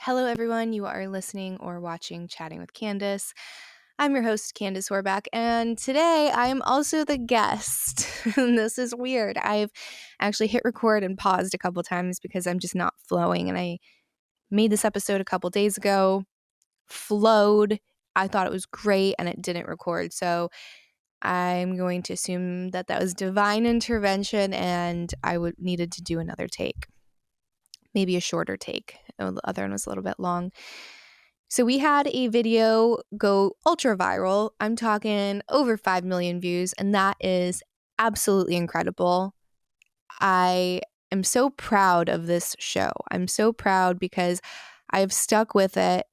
Hello, everyone. You are listening or watching Chatting with Candice. I'm your host, Candice Horbacz, and today I am also the guest. And this is weird. I've actually hit record and paused a couple times because I'm just not flowing. And I made this episode a couple days ago, flowed. I thought it was great, and it didn't record. So I'm going to assume that was divine intervention, and I needed to do another take. Maybe a shorter take. The other one was a little bit long. So we had a video go ultra viral. I'm talking over 5 million views, and that is absolutely incredible. I am so proud of this show. I'm so proud because I've stuck with it.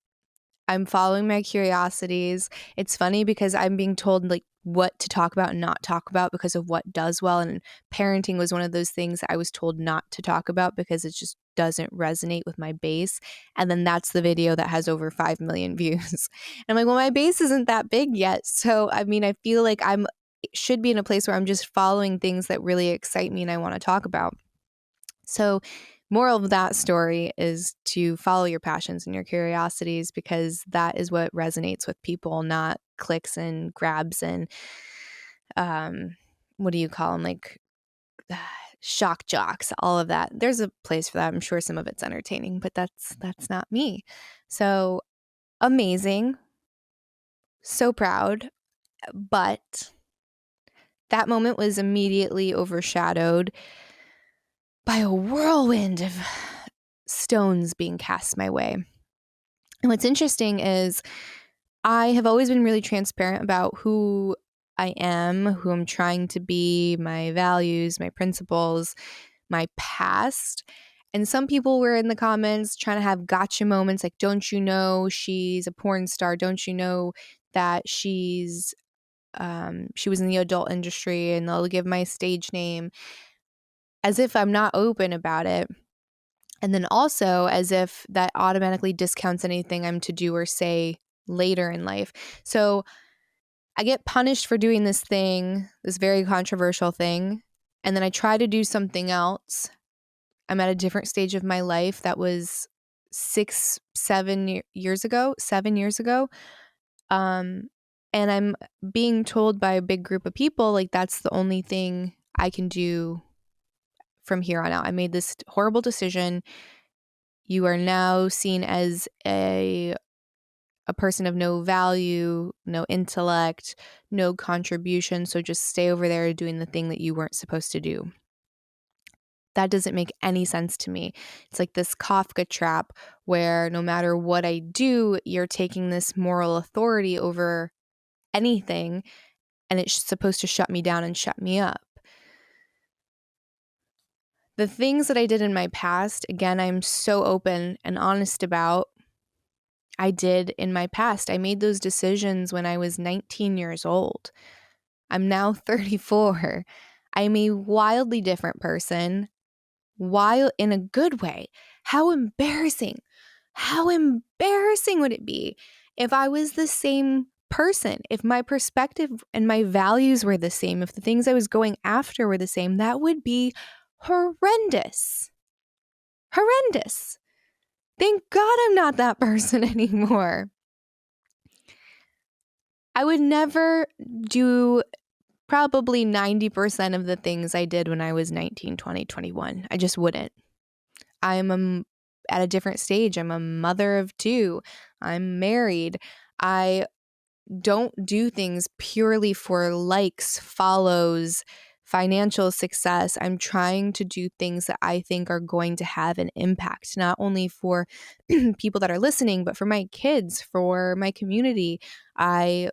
I'm following my curiosities. It's funny because I'm being told what to talk about and not talk about because of what does well. And parenting was one of those things I was told not to talk about because it just doesn't resonate with my base. And then that's the video that has over 5 million views. And I'm like, well, my base isn't that big yet. So, I feel like should be in a place where I'm just following things that really excite me and I want to talk about. So, moral of that story is to follow your passions and your curiosities because that is what resonates with people, not clicks and grabs and what do you call them? Shock jocks, all of that. There's a place for that. I'm sure some of it's entertaining, but that's not me. So amazing. So proud. But that moment was immediately overshadowed by a whirlwind of stones being cast my way. And what's interesting is I have always been really transparent about who I am, who I'm trying to be, my values, my principles, my past. And some people were in the comments trying to have gotcha moments like, don't you know she's a porn star? Don't you know that she was in the adult industry, and they'll give my stage name as if I'm not open about it. And then also as if that automatically discounts anything I'm to do or say later in life. So I get punished for doing this thing, this very controversial thing, and then I try to do something else. I'm at a different stage of my life that was 7 years ago. And I'm being told by a big group of people, like, that's the only thing I can do from here on out. I made this horrible decision. You are now seen as a person of no value, no intellect, no contribution. So just stay over there doing the thing that you weren't supposed to do. That doesn't make any sense to me. It's like this Kafka Trap where no matter what I do, you're taking this moral authority over anything, and it's supposed to shut me down and shut me up. The things that I did in my past, again, I'm so open and honest about. I did in my past. I made those decisions when I was 19 years old. I'm now 34. I'm a wildly different person, while in a good way. How embarrassing. How embarrassing would it be if I was the same person, if my perspective and my values were the same, if the things I was going after were the same? That would be horrendous. Horrendous. Thank God I'm not that person anymore. I would never do probably 90% of the things I did when I was 19, 20, 21. I just wouldn't. I'm at a different stage. I'm a mother of 2. I'm married. I don't do things purely for likes, follows, financial success. I'm trying to do things that I think are going to have an impact, not only for people that are listening, but for my kids, for my community. I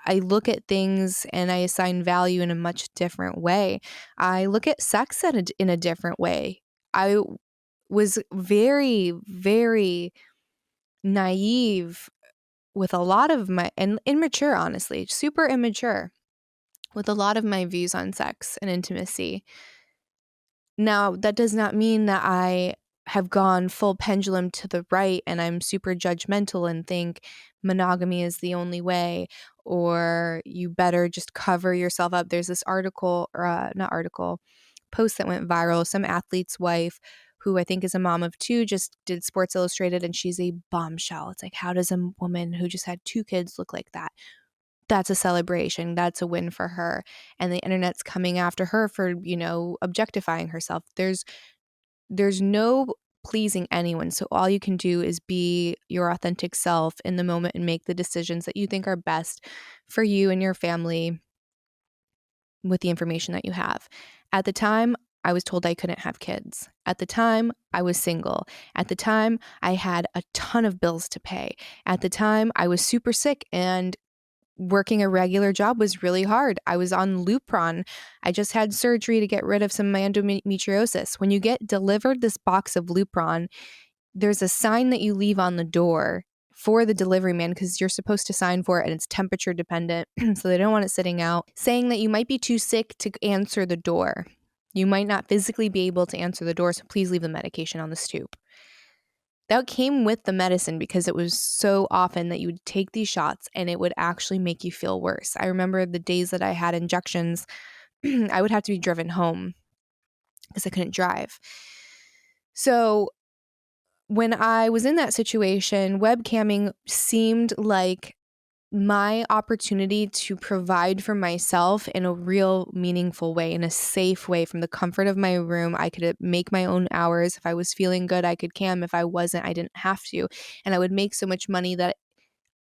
look at things and I assign value in a much different way. I look at sex in a different way. I was very, very naive with a lot of my, and immature, honestly, super immature with a lot of my views on sex and intimacy. Now, that does not mean that I have gone full pendulum to the right and I'm super judgmental and think monogamy is the only way, or you better just cover yourself up. There's this post that went viral. Some athlete's wife who I think is a mom of two, just did Sports Illustrated, and she's a bombshell. It's like, how does a woman who just had 2 kids look like that? That's a celebration. That's a win for her. And the internet's coming after her for, objectifying herself. There's no pleasing anyone. So all you can do is be your authentic self in the moment and make the decisions that you think are best for you and your family with the information that you have. At the time, I was told I couldn't have kids. At the time, I was single. At the time, I had a ton of bills to pay. At the time, I was super sick, and working a regular job was really hard. I was on Lupron. I just had surgery to get rid of some of my endometriosis. When you get delivered this box of Lupron, there's a sign that you leave on the door for the delivery man, because you're supposed to sign for it and it's temperature dependent. So they don't want it sitting out, saying that you might be too sick to answer the door. You might not physically be able to answer the door, so please leave the medication on the stoop. That came with the medicine because it was so often that you would take these shots and it would actually make you feel worse. I remember the days that I had injections, I would have to be driven home because I couldn't drive. So when I was in that situation, webcamming seemed like my opportunity to provide for myself in a real meaningful way, in a safe way, from the comfort of my room. I could make my own hours. If I was feeling good, I could cam. If I wasn't, I didn't have to. And I would make so much money that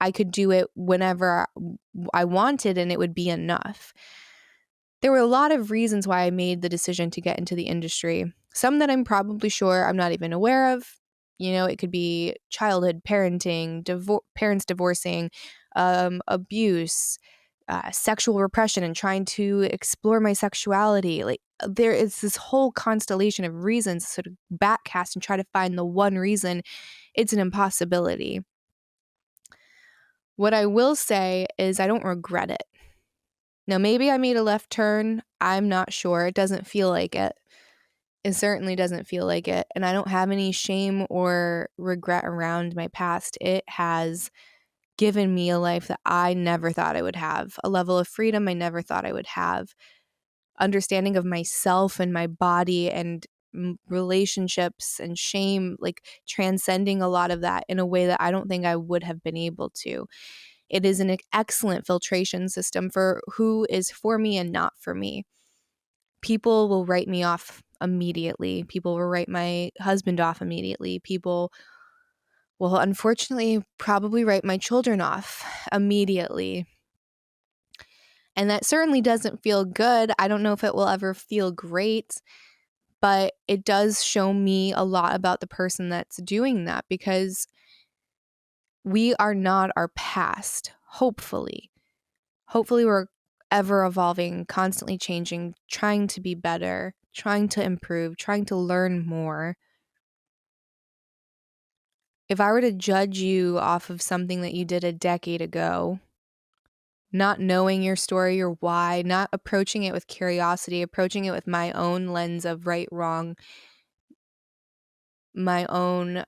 I could do it whenever I wanted, and it would be enough. There were a lot of reasons why I made the decision to get into the industry. Some that I'm probably sure I'm not even aware of. It could be childhood parenting, parents divorcing, abuse, sexual repression, and trying to explore my sexuality. Like, there is this whole constellation of reasons, sort of backcast and try to find the one reason. It's an impossibility. What I will say is I don't regret it. Now, maybe I made a left turn. I'm not sure. It doesn't feel like it. It certainly doesn't feel like it. And I don't have any shame or regret around my past. It has given me a life that I never thought I would have, a level of freedom I never thought I would have, understanding of myself and my body and relationships and shame, like transcending a lot of that in a way that I don't think I would have been able to. It is an excellent filtration system for who is for me and not for me. People will write me off immediately. People will write my husband off immediately. People will unfortunately probably write my children off immediately. And that certainly doesn't feel good. I don't know if it will ever feel great, but it does show me a lot about the person that's doing that, because we are not our past, hopefully. Hopefully we're ever evolving, constantly changing, trying to be better, trying to improve, trying to learn more. If I were to judge you off of something that you did a decade ago, not knowing your story or why, not approaching it with curiosity, approaching it with my own lens of right, wrong, my own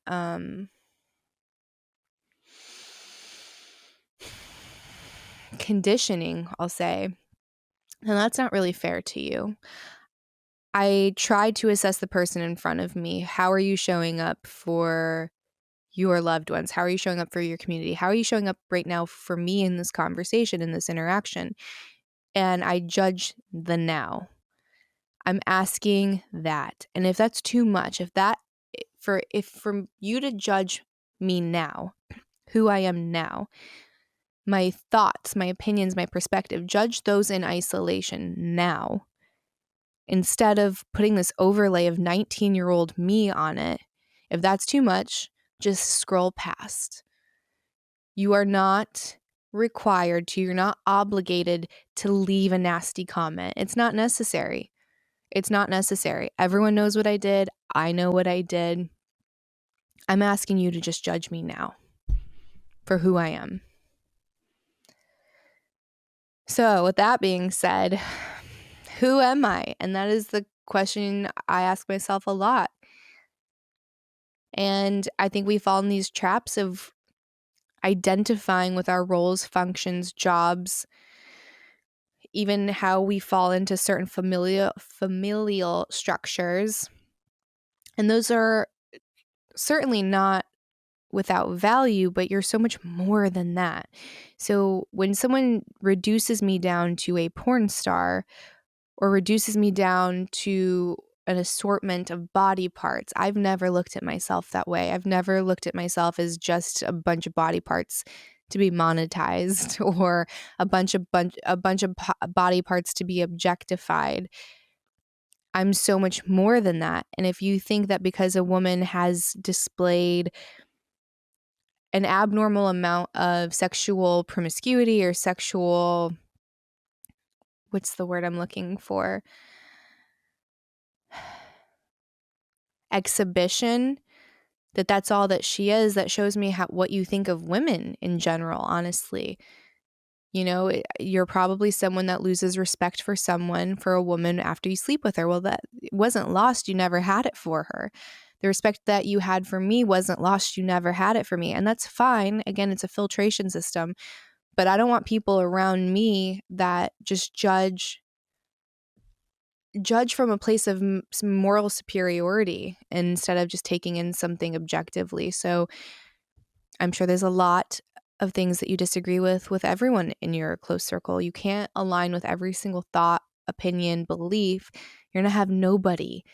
conditioning, I'll say, and that's not really fair to you. I tried to assess the person in front of me. How are you showing up for your loved ones? How are you showing up for your community? How are you showing up right now for me in this conversation, in this interaction? And I judge the now. I'm asking that. And if that's too much, for you to judge me now, who I am now, my thoughts, my opinions, my perspective, judge those in isolation now, instead of putting this overlay of 19-year-old me on it. If that's too much, just scroll past. You are not required to, you're not obligated to leave a nasty comment. It's not necessary. It's not necessary. Everyone knows what I did. I know what I did. I'm asking you to just judge me now for who I am. So with that being said, who am I? And that is the question I ask myself a lot. And I think we fall in these traps of identifying with our roles, functions, jobs, even how we fall into certain familial structures And those are certainly not without value, but you're so much more than that. So when someone reduces me down to a porn star or reduces me down to an assortment of body parts, I've never looked at myself that way. I've never looked at myself as just a bunch of body parts to be monetized or a bunch of body parts to be objectified. I'm so much more than that. And if you think that because a woman has displayed an abnormal amount of sexual promiscuity or sexual, what's the word I'm looking for? Exhibition, that's all that she is, that shows me what you think of women in general, honestly. You know, you're probably someone that loses respect for a woman after you sleep with her. Well, that wasn't lost. You never had it for her. The respect that you had for me wasn't lost. You never had it for me. And that's fine. Again, it's a filtration system. But I don't want people around me that just judge from a place of moral superiority instead of just taking in something objectively. So I'm sure there's a lot of things that you disagree with everyone in your close circle. You can't align with every single thought, opinion, belief. You're going to have nobody.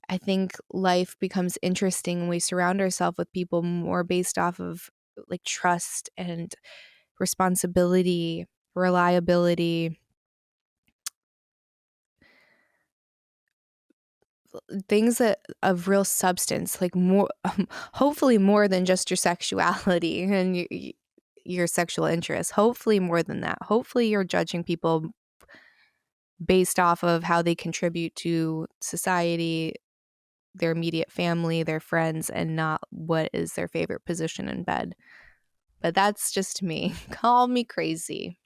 I think life becomes interesting when we surround ourselves with people more based off of like trust and responsibility, reliability, things that of real substance, like more, hopefully more than just your sexuality and your sexual interests. Hopefully more than that. Hopefully you're judging people based off of how they contribute to society, their immediate family, their friends, and not what is their favorite position in bed. But that's just me. Call me crazy.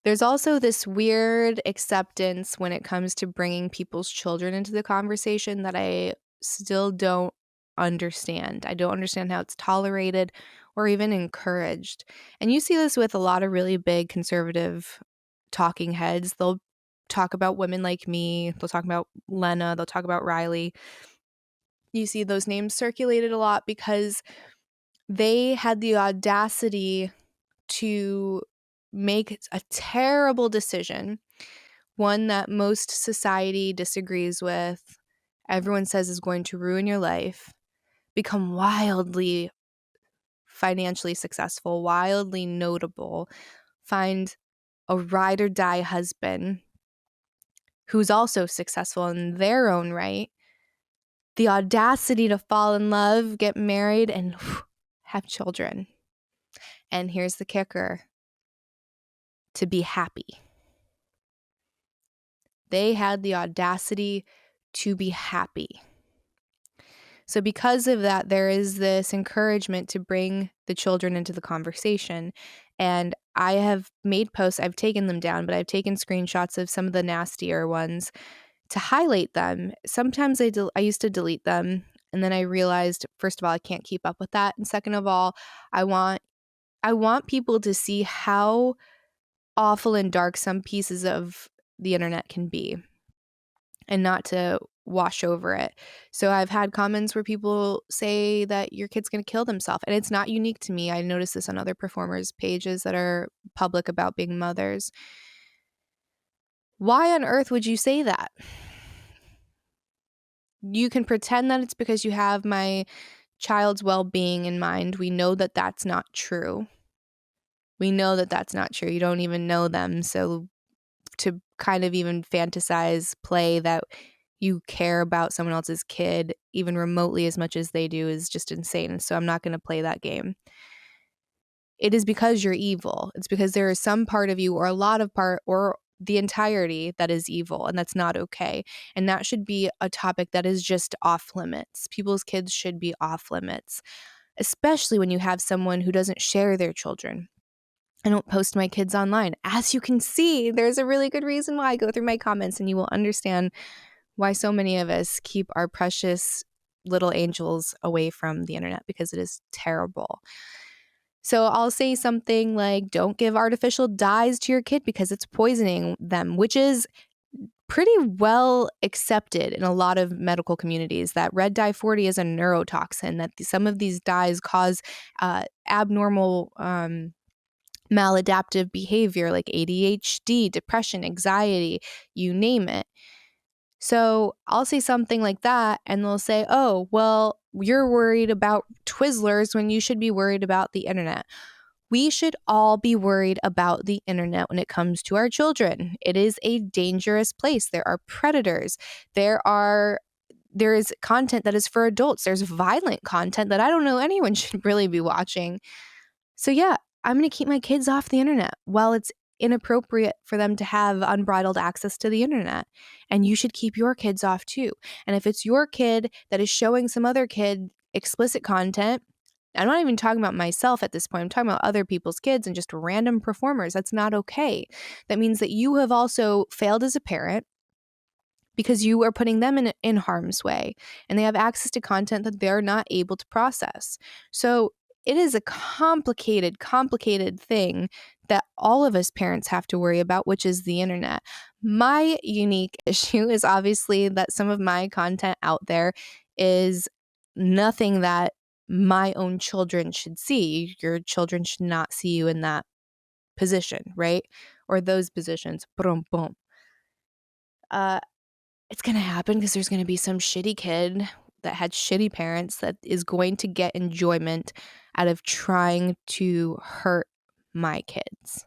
There's also this weird acceptance when it comes to bringing people's children into the conversation that I still don't understand. I don't understand how it's tolerated or even encouraged. And you see this with a lot of really big conservative talking heads. They'll talk about women like me. They'll talk about Lena. They'll talk about Riley. You see those names circulated a lot because they had the audacity to make a terrible decision, one that most society disagrees with, everyone says is going to ruin your life, become wildly financially successful, wildly notable, find a ride or die husband who's also successful in their own right, the audacity to fall in love, get married, and have children. And here's the kicker: to be happy. They had the audacity to be happy. So because of that, there is this encouragement to bring the children into the conversation. And I have made posts, I've taken them down, but I've taken screenshots of some of the nastier ones to highlight them. Sometimes I used to delete them, and then I realized, first of all, I can't keep up with that. And second of all, I want people to see how awful and dark some pieces of the internet can be, and not to wash over it. So I've had comments where people say that your kid's going to kill themselves, and it's not unique to me. I noticed this on other performers' pages that are public about being mothers. Why on earth would you say that? You can pretend that it's because you have my child's well-being in mind. We know that that's not true. We know that that's not true. You don't even know them. So to kind of even fantasize, play that you care about someone else's kid even remotely as much as they do is just insane. So I'm not going to play that game. It is because you're evil. It's because there is some part of you, or a lot of part, or the entirety that is evil, and that's not okay. And that should be a topic that is just off limits. People's kids should be off limits, especially when you have someone who doesn't share their children. I don't post my kids online. As you can see, there's a really good reason why. I go through my comments and you will understand why so many of us keep our precious little angels away from the internet, because it is terrible. So I'll say something like, don't give artificial dyes to your kid because it's poisoning them, which is pretty well accepted in a lot of medical communities that red dye 40 is a neurotoxin, that some of these dyes cause abnormal maladaptive behavior like ADHD, depression, anxiety, you name it. So I'll say something like that and they'll say, oh, well, you're worried about Twizzlers when you should be worried about the internet. We should all be worried about the internet when it comes to our children. It is a dangerous place. There are predators. There is content that is for adults. There's violent content that I don't know anyone should really be watching. So yeah, I'm going to keep my kids off the internet while it's inappropriate for them to have unbridled access to the internet. And you should keep your kids off too. And if it's your kid that is showing some other kid explicit content, I'm not even talking about myself at this point. I'm talking about other people's kids and just random performers. That's not okay. That means that you have also failed as a parent because you are putting them in harm's way and they have access to content that they're not able to process. So it is a complicated thing that all of us parents have to worry about, which is the internet. My unique issue is obviously that some of my content out there is nothing that my own children should see. Your children should not see you in that position, right? Or those positions. Boom, boom. It's going to happen because there's going to be some shitty kid that had shitty parents that is going to get enjoyment out of trying to hurt my kids.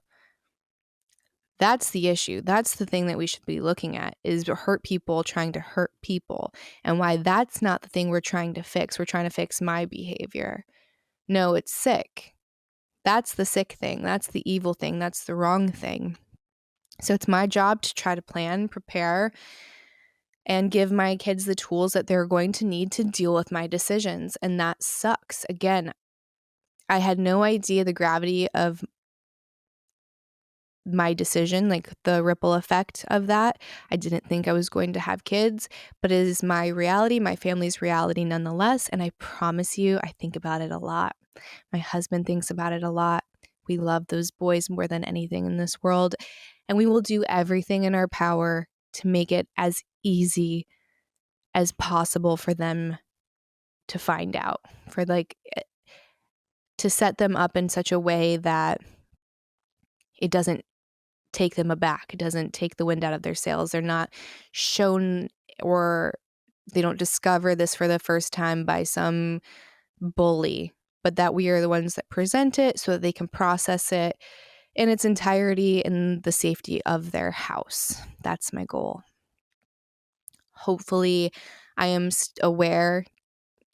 That's the issue. That's the thing that we should be looking at, is hurt people trying to hurt people, and why that's not the thing we're trying to fix. We're trying to fix my behavior. No, it's sick. That's the sick thing. That's the evil thing. That's the wrong thing. So it's my job to try to plan, prepare, and give my kids the tools that they're going to need to deal with my decisions. And that sucks. Again, I had no idea the gravity of my decision, like the ripple effect of that. I didn't think I was going to have kids, but it is my reality, my family's reality nonetheless. And I promise you, I think about it a lot. My husband thinks about it a lot. We love those boys more than anything in this world. And we will do everything in our power to make it as easy as possible for them to find out, for to set them up in such a way that it doesn't take them aback. It doesn't take the wind out of their sails. They're not shown, or they don't discover this for the first time by some bully, but that we are the ones that present it so that they can process it in its entirety in the safety of their house. That's my goal. Hopefully, I am aware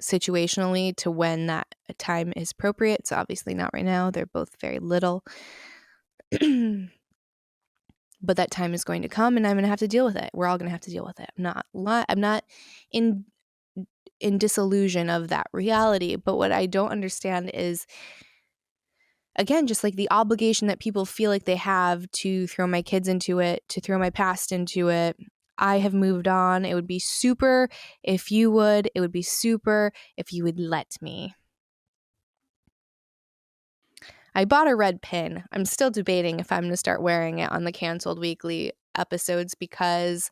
situationally to when that time is appropriate. It's obviously not right now. They're both very little. But that time is going to come and I'm going to have to deal with it. We're all going to have to deal with it. I'm not in disillusion of that reality. But what I don't understand is, again, just like the obligation that people feel like they have to throw my kids into it, to throw my past into it. I have moved on. It would be super if you would. It would be super if you would let me. I bought a red pin. I'm still debating if I'm going to start wearing it on the canceled weekly episodes because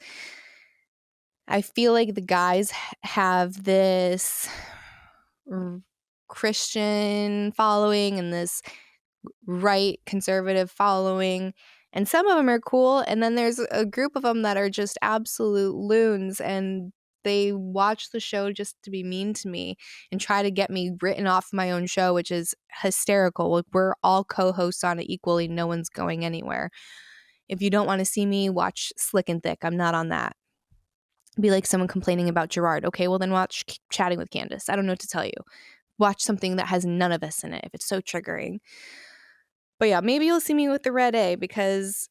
I feel like the guys have this Christian following and this right conservative following, and some of them are cool, and then there's a group of them that are just absolute loons, and they watch the show just to be mean to me and try to get me written off my own show, which is hysterical. We're all co-hosts on it equally. No one's going anywhere. If you don't want to see me, watch Slick and Thick. I'm not on that. Be like someone complaining about Gerard. Okay, well then watch Chatting with Candice. I don't know what to tell you. Watch something that has none of us in it if it's so triggering. But yeah, maybe you'll see me with the red A because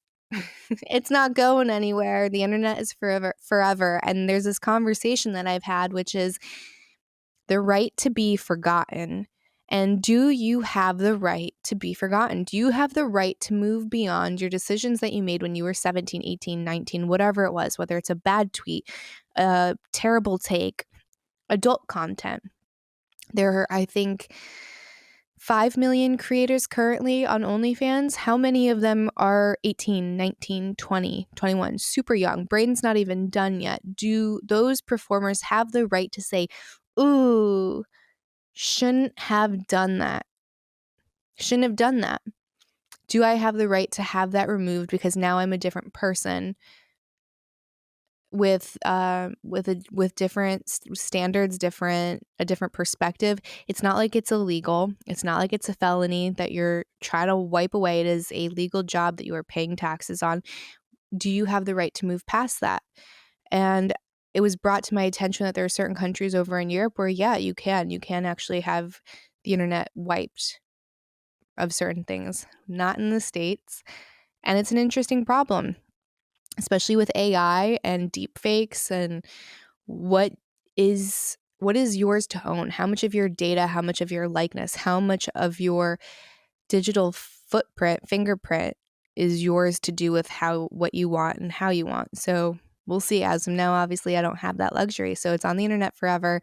it's not going anywhere. The internet is forever. And there's this conversation that I've had, which is the right to be forgotten. And do you have the right to be forgotten? Do you have the right to move beyond your decisions that you made when you were 17, 18, 19, whatever it was, whether it's a bad tweet, a terrible take, adult content? There are, I think, 5 million creators currently on OnlyFans. How many of them are 18, 19, 20, 21, super young? Braden's not even done yet. Do those performers have the right to say, ooh, shouldn't have done that? Shouldn't have done that. Do I have the right to have that removed because now I'm a different person with different standards, a different perspective? It's not like it's illegal. It's not like it's a felony that you're trying to wipe away. It is a legal job that you are paying taxes on. Do you have the right to move past that? And it was brought to my attention that there are certain countries over in Europe where, yeah, you can actually have the internet wiped of certain things, not in the States. And it's an interesting problem, especially with AI and deep fakes and what is yours to own? How much of your data, how much of your likeness, how much of your digital fingerprint is yours to do with what you want and how you want. So we'll see. As of now, obviously I don't have that luxury, so it's on the internet forever.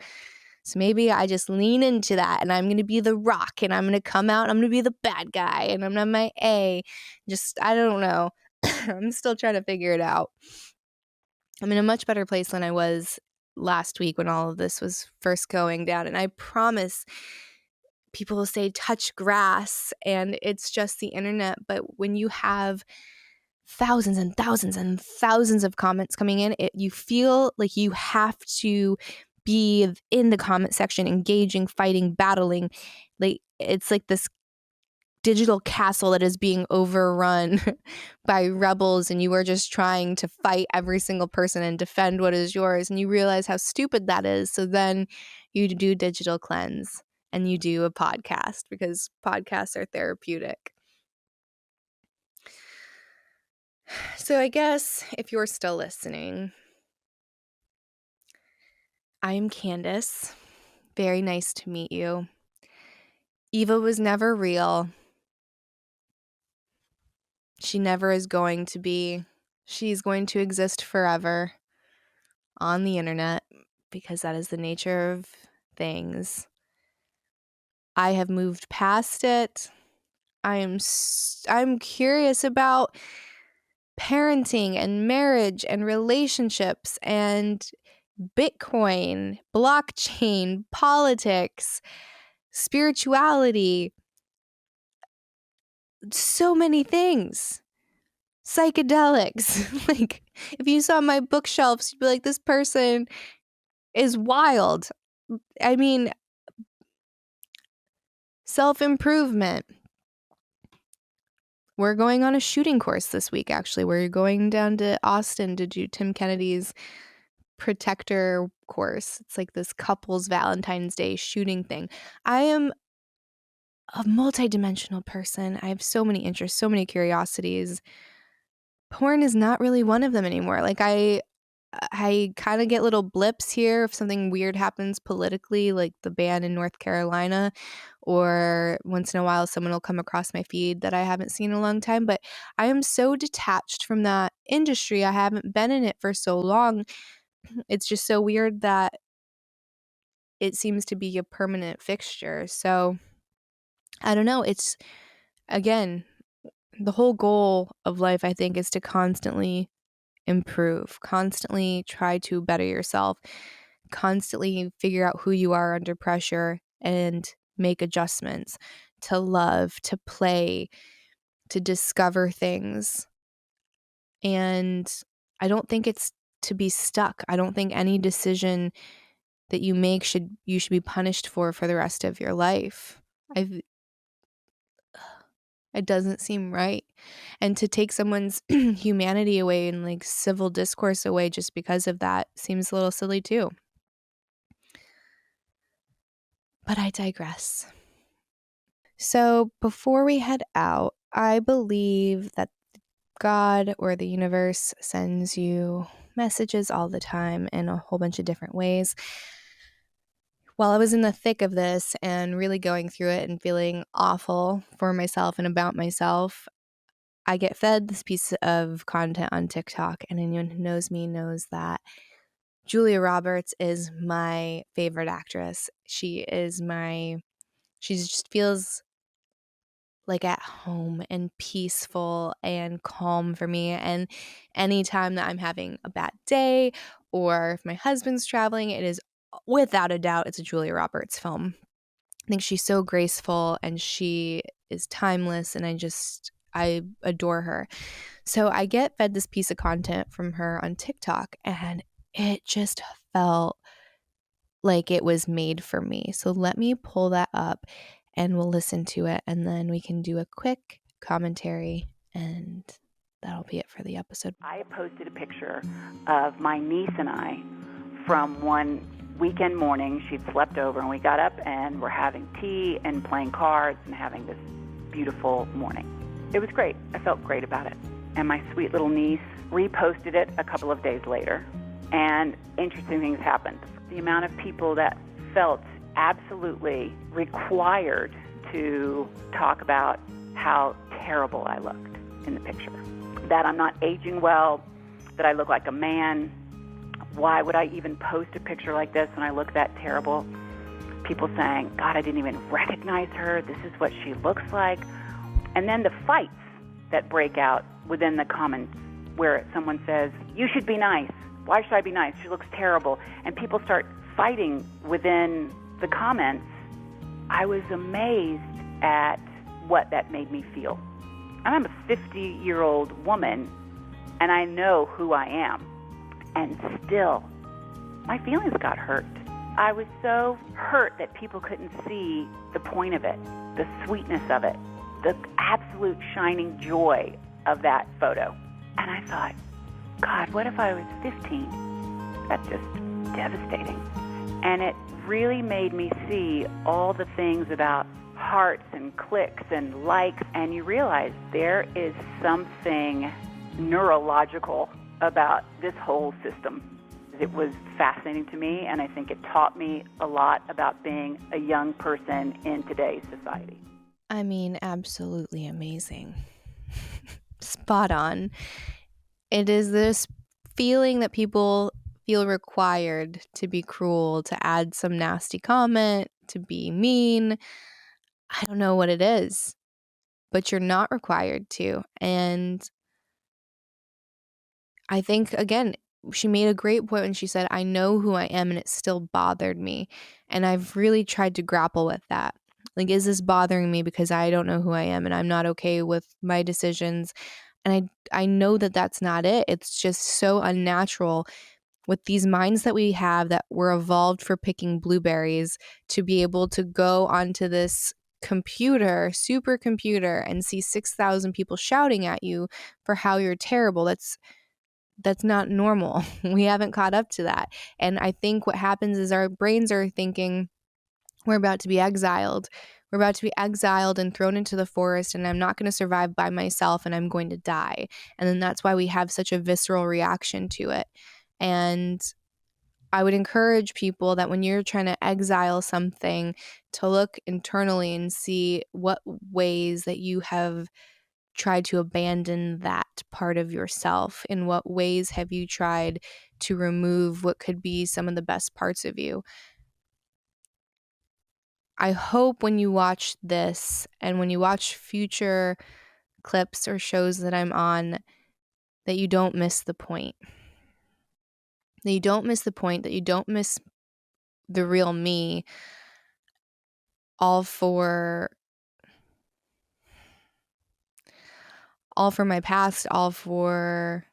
So maybe I just lean into that and I'm going to be the rock and I'm going to come out and I'm going to be the bad guy and I'm my A. I don't know. I'm still trying to figure it out. I'm in a much better place than I was last week when all of this was first going down. And I promise, people will say touch grass and it's just the internet. But when you have thousands and thousands and thousands of comments coming in, you feel like you have to be in the comment section, engaging, fighting, battling. Like it's like this digital castle that is being overrun by rebels, and you are just trying to fight every single person and defend what is yours, and you realize how stupid that is. So then you do digital cleanse and you do a podcast because podcasts are therapeutic. So I guess if you're still listening, I am Candice. Very nice to meet you. Eva was never real. She never is going to be. She's going to exist forever on the internet because that is the nature of things. I have moved past it. I'm curious about parenting and marriage and relationships and Bitcoin, blockchain, politics, spirituality, so many things. Psychedelics. Like, if you saw my bookshelves, you'd be like, this person is wild. I mean, self-improvement. We're going on a shooting course this week, actually. We're going down to Austin to do Tim Kennedy's Protector course. It's like this couple's Valentine's Day shooting thing. I am a multidimensional person. I have so many interests, so many curiosities. Porn is not really one of them anymore. Like I kind of get little blips here if something weird happens politically, like the ban in North Carolina, or once in a while someone will come across my feed that I haven't seen in a long time. But I am so detached from that industry. I haven't been in it for so long. It's just so weird that it seems to be a permanent fixture. So I don't know. It's, again, the whole goal of life, I think, is to constantly improve, constantly try to better yourself, constantly figure out who you are under pressure and make adjustments, to love, to play, to discover things. And I don't think it's to be stuck. I don't think any decision that you make you should be punished for the rest of your life. It doesn't seem right. And to take someone's humanity away and like civil discourse away just because of that seems a little silly too. But I digress. So before we head out, I believe that God or the universe sends you messages all the time in a whole bunch of different ways. While I was in the thick of this and really going through it and feeling awful for myself and about myself, I get fed this piece of content on TikTok, and anyone who knows me knows that Julia Roberts is my favorite actress. She just feels like at home and peaceful and calm for me. And anytime that I'm having a bad day or if my husband's traveling, it is without a doubt, it's a Julia Roberts film. I think she's so graceful and she is timeless, and I adore her. So I get fed this piece of content from her on TikTok, and it just felt like it was made for me. So let me pull that up and we'll listen to it, and then we can do a quick commentary, and that'll be it for the episode. I posted a picture of my niece and I from one weekend morning. She'd slept over, and we got up and were having tea and playing cards and having this beautiful morning. It was great. I felt great about it. And my sweet little niece reposted it a couple of days later, and interesting things happened. The amount of people that felt absolutely required to talk about how terrible I looked in the picture, that I'm not aging well, that I look like a man. Why would I even post a picture like this when I look that terrible? People saying, God, I didn't even recognize her. This is what she looks like. And then the fights that break out within the comments where someone says, you should be nice. Why should I be nice? She looks terrible. And people start fighting within the comments. I was amazed at what that made me feel. I'm a 50-year-old woman, and I know who I am. And still, my feelings got hurt. I was so hurt that people couldn't see the point of it, the sweetness of it, the absolute shining joy of that photo. And I thought, God, what if I was 15? That's just devastating. And it really made me see all the things about hearts and clicks and likes, and you realize there is something neurological about this whole system. It was fascinating to me, and I think it taught me a lot about being a young person in today's society. I mean, absolutely amazing. Spot on. It is this feeling that people feel required to be cruel, to add some nasty comment, to be mean. I don't know what it is, but you're not required to. And I think, again, she made a great point when she said, I know who I am and it still bothered me. And I've really tried to grapple with that. Like, is this bothering me because I don't know who I am and I'm not okay with my decisions? And I know that that's not it. It's just so unnatural with these minds that we have that were evolved for picking blueberries to be able to go onto this supercomputer, and see 6,000 people shouting at you for how you're terrible. That's not normal. We haven't caught up to that. And I think what happens is our brains are thinking we're about to be exiled. We're about to be exiled and thrown into the forest, and I'm not going to survive by myself, and I'm going to die. And then that's why we have such a visceral reaction to it. And I would encourage people that when you're trying to exile something, to look internally and see what ways that you have tried to abandon that part of yourself. In what ways have you tried to remove what could be some of the best parts of you? I hope when you watch this and when you watch future clips or shows that I'm on, that you don't miss the point. That you don't miss the point, that you don't miss the real me, all for my past, all for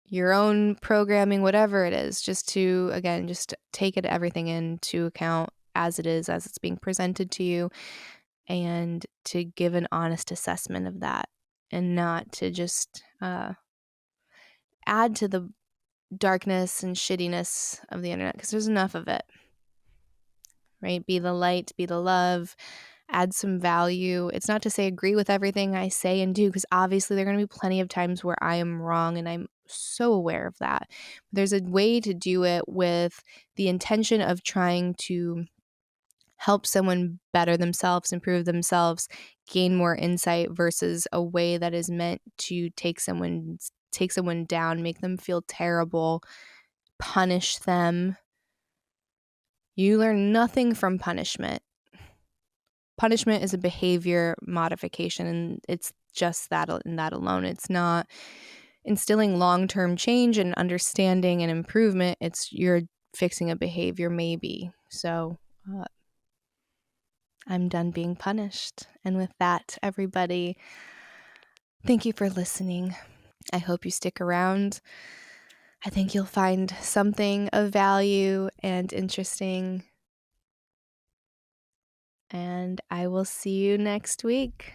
your own programming, whatever it is, just to, again, just take it everything into account as it is, as it's being presented to you, and to give an honest assessment of that, and not to just add to the darkness and shittiness of the internet, because there's enough of it, right? Be the light, be the love, add some value. It's not to say agree with everything I say and do, because obviously there are going to be plenty of times where I am wrong, and I'm so aware of that. But there's a way to do it with the intention of trying to help someone better themselves, improve themselves, gain more insight, versus a way that is meant to take someone down, make them feel terrible, punish them. You learn nothing from punishment. punishment is a behavior modification, and it's just that and that alone. It's not instilling long-term change and understanding and improvement. It's you're fixing a behavior maybe. So I'm done being punished. And with that, everybody, thank you for listening. I hope you stick around. I think you'll find something of value and interesting. And I will see you next week.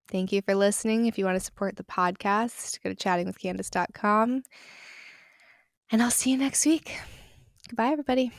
Thank you for listening. If you want to support the podcast, go to chattingwithcandice.com. And I'll see you next week. Goodbye, everybody.